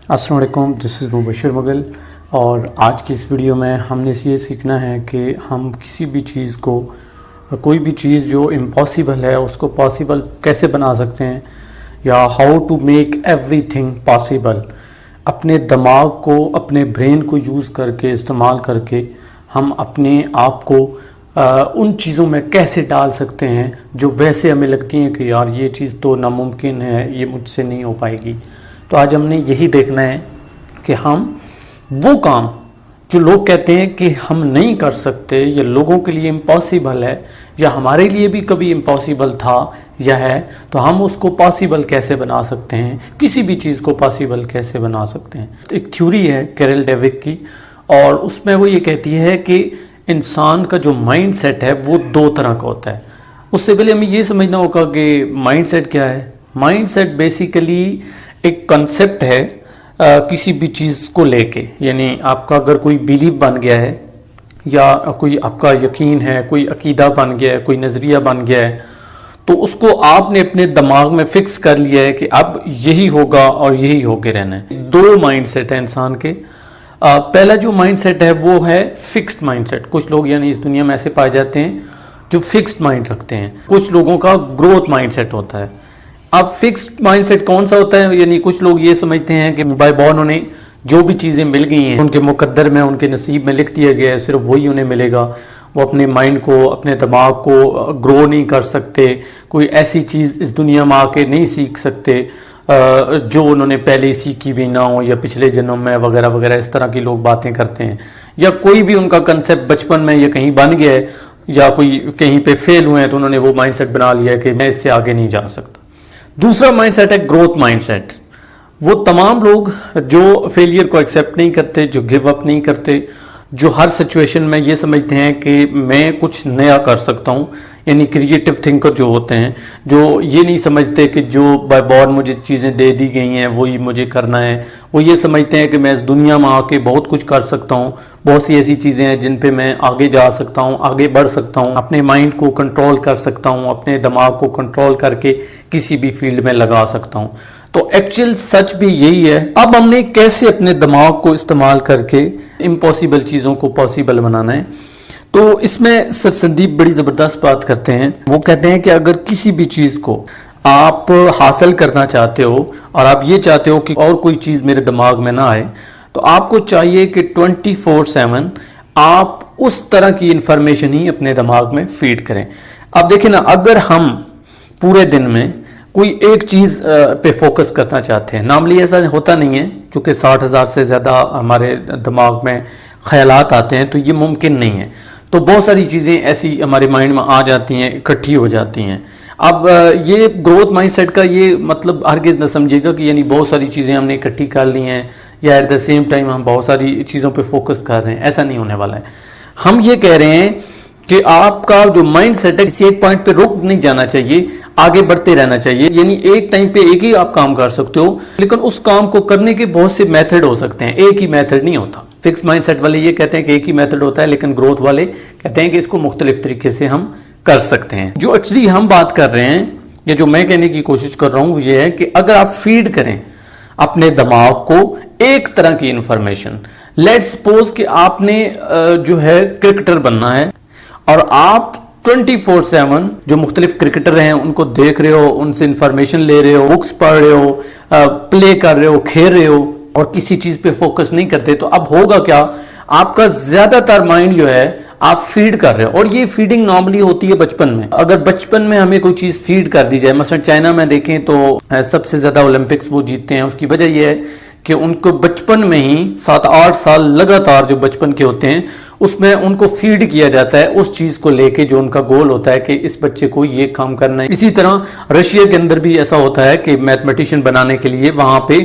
अस्सलाम वालेकुम, this is Mubashir Mughal. और आज की इस वीडियो में हमने ये सीखना है कि हम किसी भी चीज़ को, कोई भी चीज़ जो इम्पॉसिबल है उसको पॉसिबल कैसे बना सकते हैं, या how to make everything possible. अपने दिमाग को, अपने ब्रेन को यूज़ करके, इस्तेमाल करके हम अपने आप को उन चीज़ों में कैसे डाल सकते हैं जो वैसे हमें लगती हैं कि यार ये चीज़ तो नामुमकिन है, ये मुझसे नहीं हो पाएगी। तो आज हमने यही देखना है कि हम वो काम जो लोग कहते हैं कि हम नहीं कर सकते, या लोगों के लिए इम्पॉसिबल है, या हमारे लिए भी कभी इम्पॉसिबल था या है, तो हम उसको पॉसिबल कैसे बना सकते हैं, किसी भी चीज़ को पॉसिबल कैसे बना सकते हैं। तो एक थ्योरी है कैरल डेविक की, और उसमें वो ये कहती है कि इंसान का जो माइंड सेट है वो दो तरह का होता है। उससे पहले हमें ये समझना होगा कि माइंड सेट क्या है। माइंड सेट बेसिकली एक कंसेप्ट है किसी भी चीज़ को लेके, यानी आपका अगर कोई बिलीव बन गया है, या कोई आपका यकीन है, कोई अकीदा बन गया है, कोई नज़रिया बन गया है, तो उसको आपने अपने दिमाग में फिक्स कर लिया है कि अब यही होगा और यही होके रहना है। दो माइंड सेट है इंसान के। पहला जो माइंड सेट है वो है फिक्स्ड माइंड सेट। कुछ लोग यानी इस दुनिया में ऐसे पाए जाते हैं जो फिक्स्ड माइंड रखते हैं। कुछ लोगों का ग्रोथ माइंड सेट होता है। अब फिक्स्ड माइंड सेट कौन सा होता है, यानी कुछ लोग ये समझते हैं कि बाय बॉर्न उन्हें जो भी चीज़ें मिल गई हैं, उनके मुकद्दर में, उनके नसीब में लिख दिया गया है, सिर्फ वही उन्हें मिलेगा। वो अपने माइंड को, अपने दिमाग को ग्रो नहीं कर सकते, कोई ऐसी चीज़ इस दुनिया में आके नहीं सीख सकते जो उन्होंने पहले सीखी भी ना हो, या पिछले जन्म में वगैरह वगैरह, इस तरह की लोग बातें करते हैं। या कोई भी उनका कंसेप्ट बचपन में या कहीं बन गया है, या कोई कहीं पे फेल हुए हैं, तो उन्होंने वो माइंड सेट बना लिया है कि मैं इससे आगे नहीं जा सकता। दूसरा माइंड सेट है ग्रोथ माइंड सेट। वो तमाम लोग जो फेलियर को एक्सेप्ट नहीं करते, जो गिव अप नहीं करते, जो हर सिचुएशन में ये समझते हैं कि मैं कुछ नया कर सकता हूँ, यानी क्रिएटिव थिंकर जो होते हैं, जो ये नहीं समझते कि जो बाय बॉर्न मुझे चीज़ें दे दी गई हैं वही मुझे करना है। वो ये समझते हैं कि मैं इस दुनिया में आके बहुत कुछ कर सकता हूँ, बहुत सी ऐसी चीज़ें हैं जिन पे मैं आगे जा सकता हूँ, आगे बढ़ सकता हूँ, अपने माइंड को कंट्रोल कर सकता हूँ, अपने दिमाग को कंट्रोल करके किसी भी फील्ड में लगा सकता हूँ। तो एक्चुअल सच भी यही है। अब हमने कैसे अपने दिमाग को इस्तेमाल करके इम्पॉसिबल चीज़ों को पॉसिबल बनाना है। तो इसमें सर संदीप बड़ी ज़बरदस्त बात करते हैं। वो कहते हैं कि अगर किसी भी चीज़ को आप हासिल करना चाहते हो, और आप ये चाहते हो कि और कोई चीज़ मेरे दिमाग में ना आए, तो आपको चाहिए कि 24/7 आप उस तरह की इंफॉर्मेशन ही अपने दिमाग में फीड करें। अब देखिए ना, अगर हम पूरे दिन में कोई एक चीज़ पे फोकस करना चाहते हैं, नॉर्मली ऐसा होता नहीं है, चूँकि 60,000 से ज़्यादा हमारे दिमाग में ख्यालात आते हैं, तो ये मुमकिन नहीं है। तो बहुत सारी चीज़ें ऐसी हमारे माइंड में आ जाती हैं, इकट्ठी हो जाती हैं। अब ये ग्रोथ माइंडसेट का ये मतलब हरगिज़ न समझिएगा कि यानी बहुत सारी चीज़ें हमने इकट्ठी कर ली हैं, या एट द सेम टाइम हम बहुत सारी चीज़ों पे फोकस कर रहे हैं। ऐसा नहीं होने वाला है। हम ये कह रहे हैं कि आपका जो माइंड सेट है किसी एक पॉइंट पे रुक नहीं जाना चाहिए, आगे बढ़ते रहना चाहिए। यानी एक टाइम पे एक ही आप काम कर सकते हो, लेकिन उस काम को करने के बहुत से मेथड हो सकते हैं, एक ही मेथड नहीं होता। फिक्स माइंड सेट वाले ये कहते हैं कि एक ही मेथड होता है, लेकिन ग्रोथ वाले कहते हैं कि इसको मुख्तलिफ तरीके से हम कर सकते हैं। जो एक्चुअली हम बात कर रहे हैं, या जो मैं कहने की कोशिश कर रहा हूं, वो ये है कि अगर आप फीड करें अपने दिमाग को एक तरह की इंफॉर्मेशन, लेट्स सपोज कि आपने जो है क्रिकेटर बनना है, और आप 24/7 जो मुख्तलिफ क्रिकेटर हैं उनको देख रहे हो, उनसे इंफॉर्मेशन ले रहे हो, बुक्स पढ़ रहे हो, प्ले कर रहे हो, खेल रहे हो, और किसी चीज पे फोकस नहीं करते, तो अब होगा क्या, आपका ज्यादातर माइंड जो है आप फीड कर रहे हो। और ये फीडिंग नॉर्मली होती है बचपन में। अगर बचपन में हमें कोई चीज फीड कर दी जाए, मसलन चाइना में देखें तो सबसे ज्यादा ओलंपिक्स वो जीतते हैं। उसकी वजह यह है कि उनको बचपन में ही 7-8 साल लगातार जो बचपन के होते हैं उसमें उनको फीड किया जाता है उस चीज को लेके जो उनका गोल होता है कि इस बच्चे को ये काम करना है। इसी तरह रशिया के अंदर भी ऐसा होता है कि मैथमेटिशियन बनाने के लिए वहां पे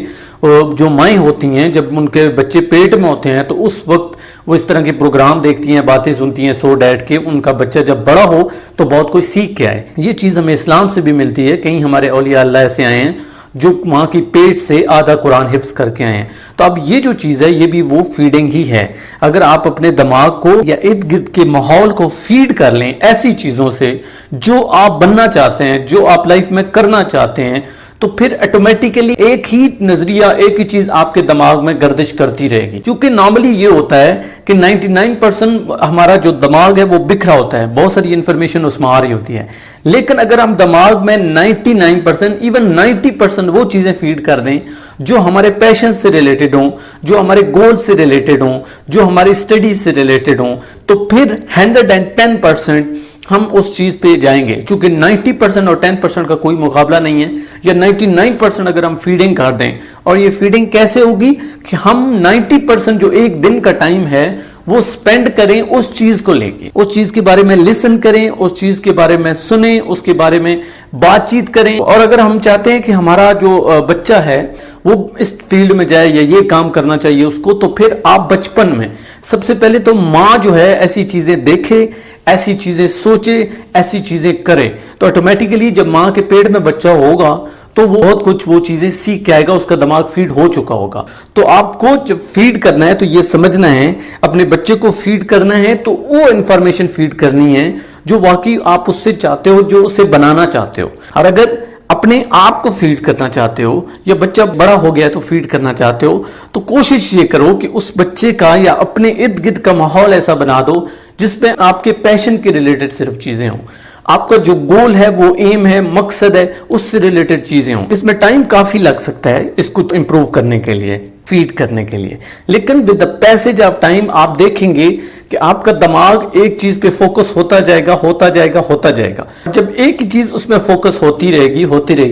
जो माएँ होती हैं, जब उनके बच्चे पेट में होते हैं तो उस वक्त वो इस तरह के प्रोग्राम देखती हैं, बातें सुनती हैं, सो डैट के उनका बच्चा जब बड़ा हो तो बहुत कुछ सीख के आए। ये चीज़ हमें इस्लाम से भी मिलती है। कहीं हमारे औलिया अल्लाह से आए हैं जो वहाँ की पेट से आधा कुरान हिफ्स करके आए हैं। तो अब ये जो चीज़ है ये भी वो फीडिंग ही है। अगर आप अपने दिमाग को या इर्द गिर्द के माहौल को फीड कर लें ऐसी चीज़ों से जो आप बनना चाहते हैं, जो आप लाइफ में करना चाहते हैं, تو پھر آٹومیٹیکلی ایک ہی نظریہ، ایک ہی چیز آپ کے دماغ میں گردش کرتی رہے گی. چونکہ نارملی یہ ہوتا ہے کہ 99% ہمارا جو دماغ ہے وہ بکھرا ہوتا ہے، بہت ساری انفارمیشن اس میں آ رہی ہوتی ہے. لیکن اگر ہم دماغ میں 99% ایون 90% وہ چیزیں فیڈ کر دیں جو ہمارے پیشن سے ریلیٹڈ ہوں، جو ہمارے گول سے ریلیٹڈ ہوں، جو ہماری اسٹڈی سے ریلیٹڈ ہوں، تو پھر 110% ہم اس چیز پہ جائیں گے. چونکہ 90% اور 10% کا کوئی مقابلہ نہیں ہے، یا 99% اگر ہم فیڈنگ کر دیں. اور یہ فیڈنگ کیسے ہوگی کہ ہم 90% جو ایک دن کا ٹائم ہے وہ سپینڈ کریں اس چیز کو لے کے، اس چیز کے بارے میں لسن کریں، اس چیز کے بارے میں سنیں، اس کے بارے میں بات چیت کریں. اور اگر ہم چاہتے ہیں کہ ہمارا جو بچہ ہے وہ اس فیلڈ میں جائے یا یہ کام کرنا چاہیے اس کو، تو پھر آپ بچپن میں سب سے پہلے تو ماں جو ہے ایسی چیزیں دیکھے، ایسی چیزیں سوچے، ایسی چیزیں کرے. تو آٹومیٹیکلی جب ماں کے پیٹ میں بچہ ہوگا تو وہ بہت کچھ وہ چیزیں سیکھ کے آئے گا، اس کا دماغ فیڈ ہو چکا ہوگا. تو آپ کو جب فیڈ کرنا ہے تو یہ سمجھنا ہے، اپنے بچے کو فیڈ کرنا ہے تو وہ انفارمیشن فیڈ کرنی ہے جو واقعی آپ اس سے چاہتے ہو، جو اسے بنانا چاہتے ہو. اور اگر اپنے آپ کو فیڈ کرنا چاہتے ہو یا بچہ بڑا ہو گیا تو فیڈ کرنا چاہتے ہو، تو کوشش یہ کرو کہ اس بچے کا یا اپنے ارد گرد کا ماحول ایسا بنا دو جس پہ آپ کے پیشن کے ریلیٹڈ صرف چیزیں ہوں، آپ کا جو گول ہے، وہ ایم ہے، مقصد ہے، اس سے ریلیٹڈ چیزیں ہوں. اس میں ٹائم کافی لگ سکتا ہے اس کو امپروو کرنے کے لیے، فیڈ کرنے کے لیے، لیکن with the passage of time آپ دیکھیں گے کہ آپ کا دماغ ایک چیز پہ فوکس ہوتا جائے گا، ہوتا جائے گا، ہوتا جائے گا. جب ایک ہی چیز اس میں فوکس ہوتی رہے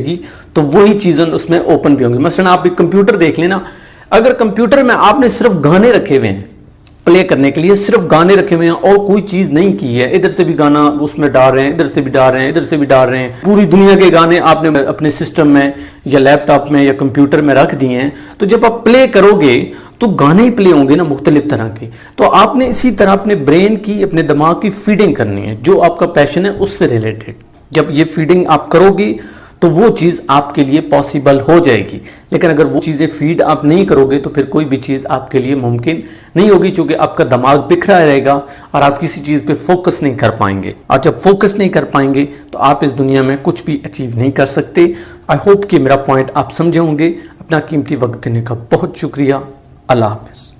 گی تو وہی چیزیں اس میں اوپن بھی ہوں گی. مثلا آپ ایک کمپیوٹر دیکھ لینا، اگر کمپیوٹر میں آپ نے صرف گانے رکھے ہوئے ہیں پلے کرنے کے لیے، صرف گانے رکھے ہوئے ہیں اور کوئی چیز نہیں کی ہے، ادھر سے بھی گانا اس میں ڈال رہے ہیں، ادھر سے بھی ڈال رہے ہیں، ادھر سے بھی ڈال رہے ہیں، پوری دنیا کے گانے آپ نے اپنے سسٹم میں یا لیپ ٹاپ میں یا کمپیوٹر میں رکھ دیے ہیں، تو جب آپ پلے کرو گے تو گانے ہی پلے ہوں گے نا مختلف طرح کے. تو آپ نے اسی طرح اپنے برین کی، اپنے دماغ کی فیڈنگ کرنی ہے جو آپ کا پیشن ہے اس سے ریلیٹڈ. جب یہ فیڈنگ آپ کرو گی تو وہ چیز آپ کے لیے پاسبل ہو جائے گی. لیکن اگر وہ چیزیں فیڈ آپ نہیں کرو گے تو پھر کوئی بھی چیز آپ کے لیے ممکن نہیں ہوگی، چونکہ آپ کا دماغ بکھرا رہے گا اور آپ کسی چیز پہ فوکس نہیں کر پائیں گے. اور جب فوکس نہیں کر پائیں گے تو آپ اس دنیا میں کچھ بھی اچیو نہیں کر سکتے. آئی ہوپ کہ میرا پوائنٹ آپ سمجھے ہوں گے. اپنا قیمتی وقت دینے کا بہت شکریہ. اللہ حافظ.